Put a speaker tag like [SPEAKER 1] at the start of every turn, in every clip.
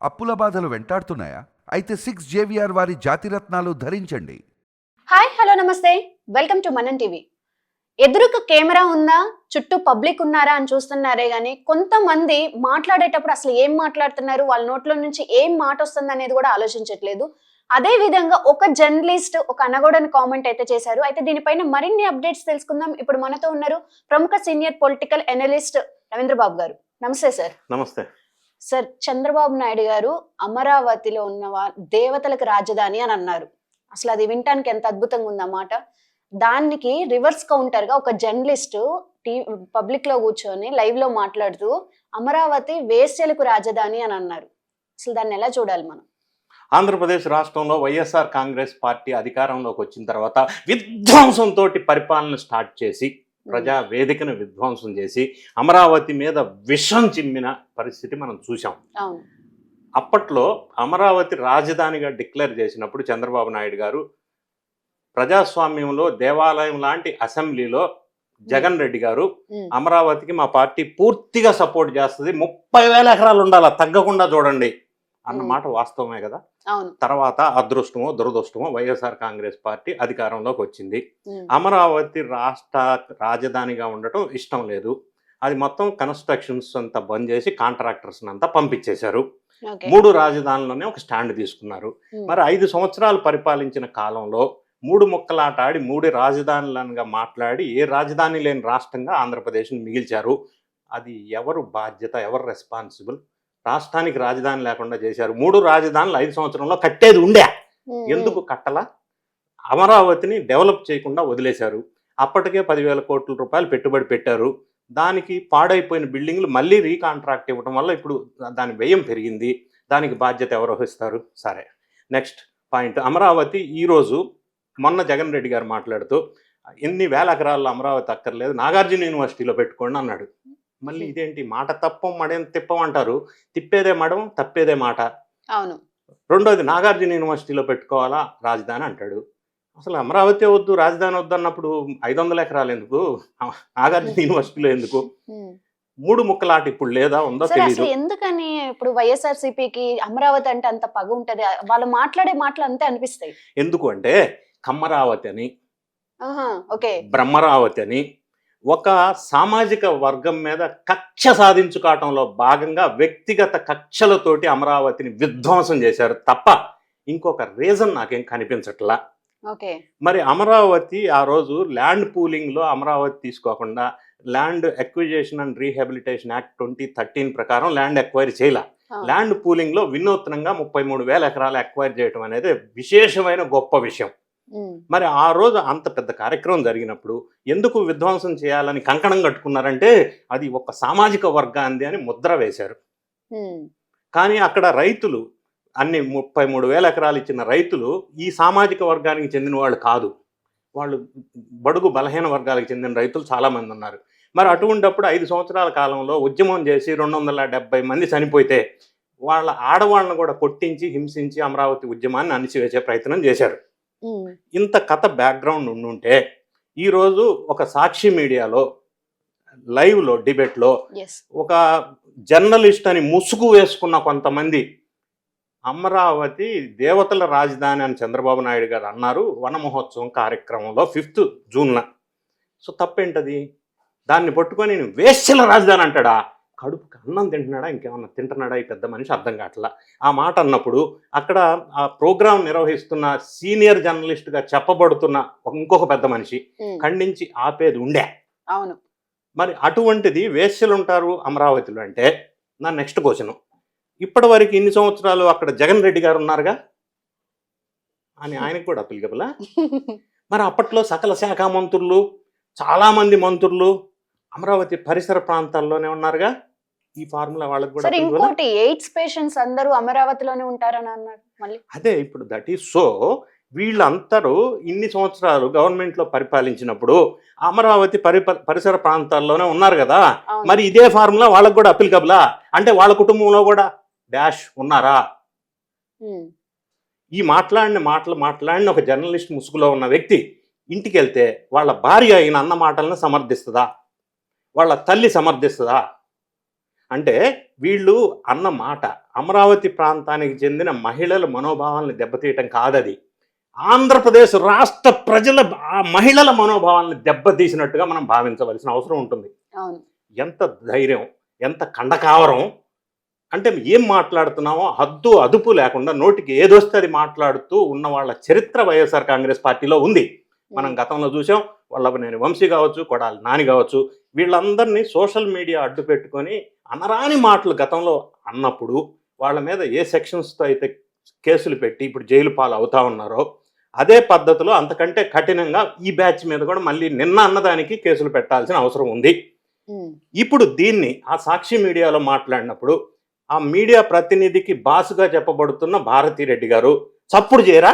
[SPEAKER 1] అప్పుల బాధలు వెంటాడుతున్నాయా? అయితే 6 జేవిఆర్ వారి జాతిరత్నాలు ధరించండి.
[SPEAKER 2] హాయ్ హలో నమస్తే వెల్కమ్ టు మనన్ టీవీ. ఎదురుకు కెమెరా ఉందా, చుట్టూ పబ్లిక్ ఉన్నారా అని చూస్తున్నారే గానీ కొంతమంది మాట్లాడేటప్పుడు అసలు ఏం మాట్లాడుతున్నారు, వాళ్ళ నోట్లో నుంచి ఏం మాట వస్తుంది అనేది కూడా ఆలోచించట్లేదు. అదే విధంగా ఒక జర్నలిస్ట్ ఒక అనగూడని కామెంట్ అయితే చేశారు. అయితే దీనిపైన మరిన్ని అప్డేట్స్ తెలుసుకుందాం. ఇప్పుడు మనతో ఉన్నారు ప్రముఖ సీనియర్ పొలిటికల్ అనలిస్ట్ రవీంద్ర బాబు గారు. నమస్తే సార్.
[SPEAKER 3] నమస్తే
[SPEAKER 2] సార్, చంద్రబాబు నాయుడు గారు అమరావతిలో ఉన్న దేవతలకు రాజధాని అని అన్నారు. అసలు అది వినటానికి ఎంత అద్భుతంగా ఉందన్నమాట. దానికి రివర్స్ కౌంటర్ గా ఒక జర్నలిస్ట్ పబ్లిక్ లో కూర్చొని లైవ్ లో మాట్లాడుతూ అమరావతి వేశ్యలకు రాజధాని అని అన్నారు. అసలు దాన్ని ఎలా చూడాలి మనం?
[SPEAKER 3] ఆంధ్రప్రదేశ్ రాష్ట్రంలో వైఎస్ఆర్ కాంగ్రెస్ పార్టీ అధికారంలోకి వచ్చిన తర్వాత విధ్వంసంతో పరిపాలన స్టార్ట్ చేసి ప్రజా వేదికను విధ్వంసం చేసి అమరావతి మీద విషం చిమ్మిన పరిస్థితి మనం చూసాం. అప్పట్లో అమరావతి రాజధానిగా డిక్లేర్ చేసినప్పుడు చంద్రబాబు నాయుడు గారు ప్రజాస్వామ్యంలో దేవాలయం లాంటి అసెంబ్లీలో జగన్ రెడ్డి గారు అమరావతికి మా పార్టీ పూర్తిగా సపోర్ట్ చేస్తుంది, 30,000 ఎకరాలు ఉండాలా తగ్గకుండా చూడండి అన్నమాట వాస్తవమే కదా. తర్వాత అదృష్టమో దురదృష్టమో వైఎస్ఆర్ కాంగ్రెస్ పార్టీ అధికారంలోకి వచ్చింది. అమరావతి రాష్ట్ర రాజధానిగా ఉండటం ఇష్టం లేదు. అది మొత్తం కన్స్ట్రక్షన్స్ అంతా బంద్ చేసి కాంట్రాక్టర్స్ అంతా పంపించేశారు. 3 రాజధానుల్లోనే ఒక స్టాండ్ తీసుకున్నారు. మరి 5 సంవత్సరాలు పరిపాలించిన కాలంలో 3 ముక్కలాట ఆడి 3 రాజధానులుగా మాట్లాడి ఏ రాజధాని లేని రాష్ట్రంగా ఆంధ్రప్రదేశ్ని మిగిల్చారు. అది ఎవరు బాధ్యత, ఎవరు రెస్పాన్సిబుల్? రాష్ట్రానికి రాజధాని లేకుండా చేశారు. 3 రాజధానులు 5 సంవత్సరంలో కట్టేది ఉండే, ఎందుకు కట్టలా? అమరావతిని డెవలప్ చేయకుండా వదిలేశారు. అప్పటికే 10,000 కోట్ల రూపాయలు పెట్టుబడి పెట్టారు. దానికి పాడైపోయిన బిల్డింగ్లు మళ్ళీ రీకాంట్రాక్ట్ ఇవ్వడం వల్ల ఇప్పుడు దాని వ్యయం పెరిగింది. దానికి బాధ్యత ఎవరు వహిస్తారు? సరే, నెక్స్ట్ పాయింట్. అమరావతి ఈరోజు మొన్న జగన్ రెడ్డి గారు మాట్లాడుతూ ఎన్ని వేల ఎకరాల్లో అమరావతి అక్కర్లేదు, నాగార్జున యూనివర్సిటీలో పెట్టుకోండి అన్నాడు. మళ్ళీ ఇదేంటి మాట? తప్పం మడేం తిప్పం అంటారు. తిప్పేదే మడం, తప్పేదే మాట.
[SPEAKER 2] అవును.
[SPEAKER 3] రెండోది నాగార్జున యూనివర్సిటీలో పెట్టుకోవాలా రాజధాని అంటాడు. అసలు అమరావతి వద్దు రాజధాని వద్దు అన్నప్పుడు 500 ఎకరాలు ఎందుకు, నాగార్జున యూనివర్సిటీలో ఎందుకు? 3 ముక్కలాట ఇప్పుడు లేదా ఉందో తెలియదు.
[SPEAKER 2] ఎందుకని ఇప్పుడు వైఎస్ఆర్సీపీకి అమరావతి అంటే అంత పగ ఉంటది? వాళ్ళు మాట్లాడే మాటలు అంతే అనిపిస్తాయి.
[SPEAKER 3] ఎందుకు అంటే కమ్మరావతి అని, బ్రహ్మరావతి అని ఒక సామాజిక వర్గం మీద కక్ష సాధించుకోవటంలో భాగంగా వ్యక్తిగత కక్షలతోటి అమరావతిని విధ్వంసం చేశారు తప్ప ఇంకొక రీజన్ నాకేం కనిపించట్లా. మరి అమరావతి ఆ రోజు ల్యాండ్ పూలింగ్ లో అమరావతి తీసుకోకుండా land acquisition and rehabilitation act 2013 ప్రకారం ల్యాండ్ ఎక్వైర్ చేయాల. ల్యాండ్ పూలింగ్ లో వినూత్నంగా 33,000 ఎకరాలు ఎక్వైర్ చేయడం అనేది విశేషమైన గొప్ప విషయం. మరి ఆ రోజు అంత పెద్ద కార్యక్రమం జరిగినప్పుడు ఎందుకు విధ్వంసం చేయాలని కంకణం కట్టుకున్నారంటే అది ఒక సామాజిక వర్గాన్ని అని ముద్ర వేశారు. కానీ అక్కడ రైతులు అన్ని 33,000 ఎకరాలు ఇచ్చిన రైతులు ఈ సామాజిక వర్గానికి చెందిన వాళ్ళు కాదు. వాళ్ళు బడుగు బలహీన వర్గాలకు చెందిన రైతులు చాలామంది ఉన్నారు. మరి అటువంటిప్పుడు 5 సంవత్సరాల కాలంలో ఉద్యమం చేసి 270 మంది చనిపోతే వాళ్ళ ఆడవాళ్ళను కూడా కొట్టించి హింసించి అమరావతి ఉద్యమాన్ని అణిచివేసే ప్రయత్నం చేశారు. ఇంత కథ బ్యాక్గ్రౌండ్ ఉండుంటే ఈరోజు ఒక సాక్షి మీడియాలో లైవ్లో డిబేట్లో ఒక జర్నలిస్ట్ అని ముసుగు వేసుకున్న కొంతమంది అమరావతి దేవతల రాజధాని అని చంద్రబాబు నాయుడు గారు అన్నారు వన మహోత్సవం కార్యక్రమంలో 5th జూన్న. సో తప్పేంటది? దాన్ని పట్టుకొని వేశ్యల రాజధాని అంటాడా? కడుపుకి అన్నం తింటున్నాడా, ఇంకేమన్నా తింటున్నాడా ఈ పెద్ద మనిషి? అర్థం కావట్లా. ఆ మాట అన్నప్పుడు అక్కడ ఆ ప్రోగ్రాం నిర్వహిస్తున్న సీనియర్ జర్నలిస్ట్గా చెప్పబడుతున్న ఇంకొక పెద్ద మనిషి ఖండించి ఆపేది ఉండే.
[SPEAKER 2] అవును.
[SPEAKER 3] మరి అటువంటిది వేశ్యలు ఉంటారు అమరావతిలో అంటే నా నెక్స్ట్ క్వశ్చన్, ఇప్పటి వరకు ఇన్ని సంవత్సరాలు అక్కడ జగన్ రెడ్డి గారు ఉన్నారుగా అని ఆయనకు కూడా అప్పలికపలా? మరి అప్పట్లో సకల శాఖ మంత్రులు, చాలామంది మంత్రులు అమరావతి పరిసర ప్రాంతాల్లోనే ఉన్నారుగా. ఈ ఫార్ములా వాళ్ళకి కూడా
[SPEAKER 2] ఇంకోటి ఎయిడ్స్ పేషెంట్స్ అందరూ అమరావతిలోనే ఉంటారని అన్నారు మళ్ళీ.
[SPEAKER 3] అదే ఇప్పుడు దట్ ఈస్ సో. వీళ్ళందరూ ఇన్ని సంవత్సరాలు గవర్నమెంట్లో పరిపాలించినప్పుడు అమరావతి పరిసర ప్రాంతాల్లోనే ఉన్నారు కదా. మరి ఇదే ఫార్ములా వాళ్ళకు కూడా అప్పలికబులా? అంటే వాళ్ళ కుటుంబంలో కూడా డాష్ ఉన్నారా? ఈ మాట్లాడిన ఒక జర్నలిస్ట్ ముసుగులో ఉన్న వ్యక్తి ఇంటికి వెళ్తే వాళ్ళ భార్య అయిన అన్న మాటలను సమర్థిస్తుందా? వాళ్ళ తల్లి సమర్థిస్తుందా? అంటే వీళ్ళు అన్న మాట అమరావతి ప్రాంతానికి చెందిన మహిళల మనోభావాలను దెబ్బతీయటం కాదది. ఆంధ్రప్రదేశ్ రాష్ట్ర ప్రజల ఆ మహిళల మనోభావాలను దెబ్బతీసినట్టుగా మనం భావించవలసిన అవసరం ఉంటుంది.
[SPEAKER 2] అవును.
[SPEAKER 3] ఎంత ధైర్యం, ఎంత కండకావరం! అంటే ఏం మాట్లాడుతున్నామో హద్దు అదుపు లేకుండా నోటికి ఏదొస్తే అది మాట్లాడుతూ ఉన్న వాళ్ళ చరిత్ర వైఎస్ఆర్ కాంగ్రెస్ పార్టీలో ఉంది. మనం గతంలో చూసాం. వల్లభనేని వంశీ కావచ్చు, కొడాలి నాని కావచ్చు, వీళ్ళందరినీ సోషల్ మీడియా అడ్డు పెట్టుకొని అనరాని మాటలు గతంలో అన్నప్పుడు వాళ్ళ మీద ఏ సెక్షన్స్తో అయితే కేసులు పెట్టి ఇప్పుడు జైలు పాలు అవుతా ఉన్నారో అదే పద్ధతిలో అంతకంటే కఠినంగా ఈ బ్యాచ్ మీద కూడా మళ్ళీ నిన్న అన్నదానికి కేసులు పెట్టాల్సిన అవసరం ఉంది. ఇప్పుడు దీన్ని ఆ సాక్షి మీడియాలో మాట్లాడినప్పుడు ఆ మీడియా ప్రతినిధికి బాసుగా చెప్పబడుతున్న భారతిరెడ్డి గారు చప్పుడు చేయరా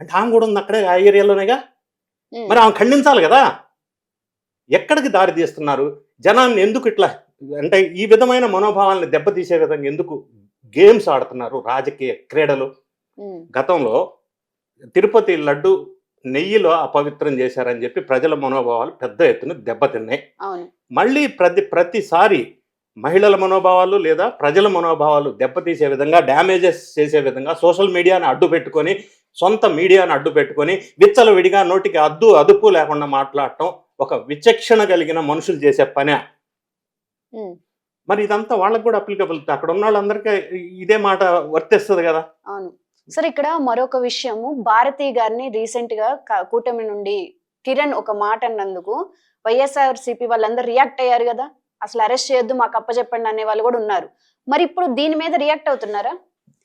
[SPEAKER 3] అంటే ఆమె కూడా ఉంది అక్కడే ఆ ఏరియాలోనేగా, మరి ఆమె ఖండించాలి కదా. ఎక్కడికి దారి తీస్తున్నారు? జనాన్ని ఎందుకు ఇట్లా అంటే ఈ విధమైన మనోభావాలను దెబ్బతీసే విధంగా ఎందుకు గేమ్స్ ఆడుతున్నారు రాజకీయ క్రీడలు? గతంలో తిరుపతి లడ్డు నెయ్యిలో అపవిత్రం చేశారని చెప్పి ప్రజల మనోభావాలు పెద్ద ఎత్తున దెబ్బతిన్నాయి. మళ్ళీ ప్రతిసారి మహిళల మనోభావాలు లేదా ప్రజల మనోభావాలు దెబ్బతీసే విధంగా డ్యామేజెస్ చేసే విధంగా సోషల్ మీడియాని అడ్డు పెట్టుకొని సొంత మీడియాని అడ్డు పెట్టుకొని విచ్చలవిడిగా నోటికి అదుపు లేకుండా మాట్లాడటం ఒక విచక్షణ కలిగిన మనుషులు చేసే పనే. మరి ఇదంతా వాళ్ళకు కూడా అప్లికబుల్. అక్కడ ఉన్న వాళ్ళందరికీ ఇదే మాట వర్తిస్తుంది కదా.
[SPEAKER 2] అవును సార్. ఇక్కడ మరొక విషయము, భారతి గారిని రీసెంట్ గా కూటమి నుండి కిరణ్ ఒక మాట అన్నందుకు వైఎస్ఆర్సీపీ వాళ్ళందరూ రియాక్ట్ అయ్యారు కదా. అసలు అరెస్ట్ చేయొద్దు, మాకు అప్పచెప్పండి అనే వాళ్ళు కూడా ఉన్నారు. మరి ఇప్పుడు దీని మీద రియాక్ట్ అవుతున్నారా?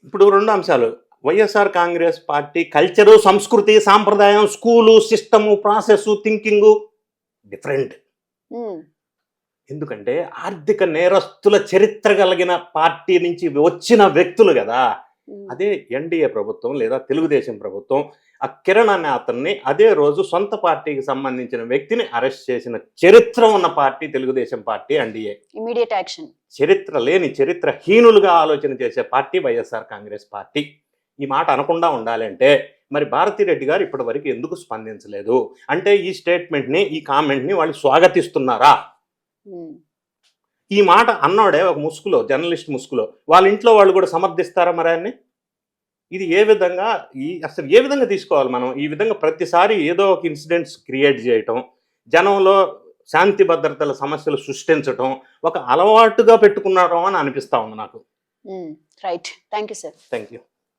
[SPEAKER 3] ఇప్పుడు రెండు అంశాలు. వైఎస్ఆర్ కాంగ్రెస్ పార్టీ కల్చరు, సంస్కృతి, సాంప్రదాయం, school, system, process, thinking different. ఎందుకంటే ఆర్థిక నేరస్తుల చరిత్ర కలిగిన పార్టీ నుంచి వచ్చిన వ్యక్తులు కదా. అదే ఎన్డీఏ ప్రభుత్వం లేదా తెలుగుదేశం ప్రభుత్వం ఆ కిరణ్ అనే అతన్ని అదే రోజు సొంత పార్టీకి సంబంధించిన వ్యక్తిని అరెస్ట్ చేసిన చరిత్ర ఉన్న party Telugu Desam party, NDA.
[SPEAKER 2] Immediate action.
[SPEAKER 3] చరిత్ర లేని చరిత్రహీనులుగా ఆలోచన చేసే పార్టీ వైఎస్ఆర్ కాంగ్రెస్ పార్టీ. ఈ మాట అనకుండా ఉండాలంటే మరి భారతిరెడ్డి గారు ఇప్పటి వరకు ఎందుకు స్పందించలేదు? అంటే ఈ స్టేట్మెంట్ని, ఈ కామెంట్ని వాళ్ళు స్వాగతిస్తున్నారా? ఈ మాట అన్నాడే ఒక ముసుగులో, జర్నలిస్ట్ ముసుగులో, వాళ్ళ ఇంట్లో వాళ్ళు కూడా సమర్థిస్తారా మరి ఆయన్ని? ఇది ఏ విధంగా అసలు ఏ విధంగా తీసుకోవాలి మనం? ఈ విధంగా ప్రతిసారి ఏదో ఒక ఇన్సిడెంట్స్ క్రియేట్ చేయటం, జనంలో శాంతి భద్రతల సమస్యలు సృష్టించటం ఒక అలవాటుగా పెట్టుకున్నారో అని అనిపిస్తా ఉంది నాకు.
[SPEAKER 2] Right. Thank you sir.
[SPEAKER 3] Thank you.